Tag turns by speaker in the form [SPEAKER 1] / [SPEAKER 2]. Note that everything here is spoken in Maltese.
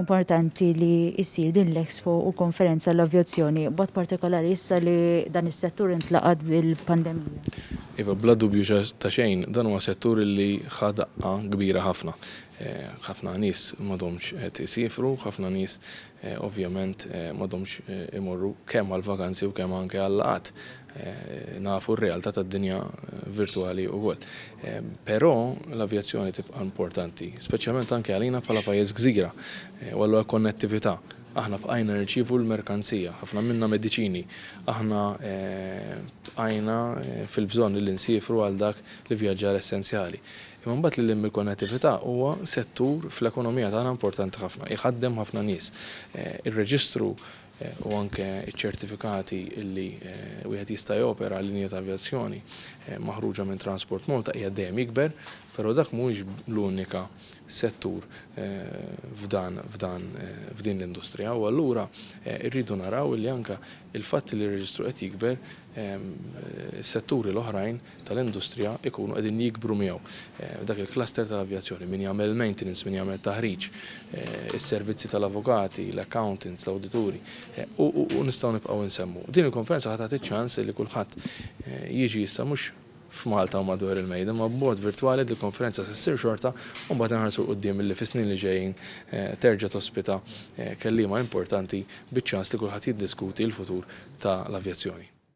[SPEAKER 1] importanti li jsir din l-Expo u konferenza l-avjazzjoni, b'mod partikolari issa li dan is-settur intlaqad bil-pandemija.
[SPEAKER 2] Iva, bla dubju ta' xejn, dan huwa settur li ħa daqqa kbira ħafna. ħafna nies m'għadhomx qed isifru, ħafna nies ovvjament m'għadhomx imorru kemm għall-vakanzi u kemm anke għall-laqgħat. Nafu r-realtà tad-dinja virtuali wkoll. Però l-avjazzjoni tibqa' importanti, speċjalment anke għalina bħala pajjiż gżira, u allura konnettività. Aħna bqajna nirċievu l-merkanzija, ħafna minna mediċini, aħna bqajna fil-bżonn li nsifru għal dak li vjaġġar essenzjali. Imma mbagħad li l-konnettività huwa settur fl-ekonomija tagħna importanti ħafna, iħaddem ħafna nies. Ir-reġistru u anke ċ-ċertifikati illi wieħed jista' jopera linja ta' avjazzjoni maħruġa minn Transport Malta hija dejjem ikber, però dak mhuwiex l-unika settur f'din l-industrija u allura rridu naraw li anke il-fatt li r-reġistru qed jikber is-setturi l-oħrajn tal-industrija ikunu qegħdin jikbru miegħu. Dak il-cluster tal-avjazzjoni min jagħmel maintenance, min jagħmel taħriġ, is-servizzi tal-avukati, l-accountants, l-awdituri u nistgħu nibqgħu nsemmu. Din il-konferenza ħadd tagħti ċans li kulħadd jiġi issa mhux f'Malta u madwar il-mejda, ma b'mod virtuali di konferenza ssir xorta u mbagħad nħarsu quddiem li fis-snin li ġejjin terġa' tospita kelliema importanti biċ-ċans li kulħadd jiddiskuti l-futur tal-avjazzjoni.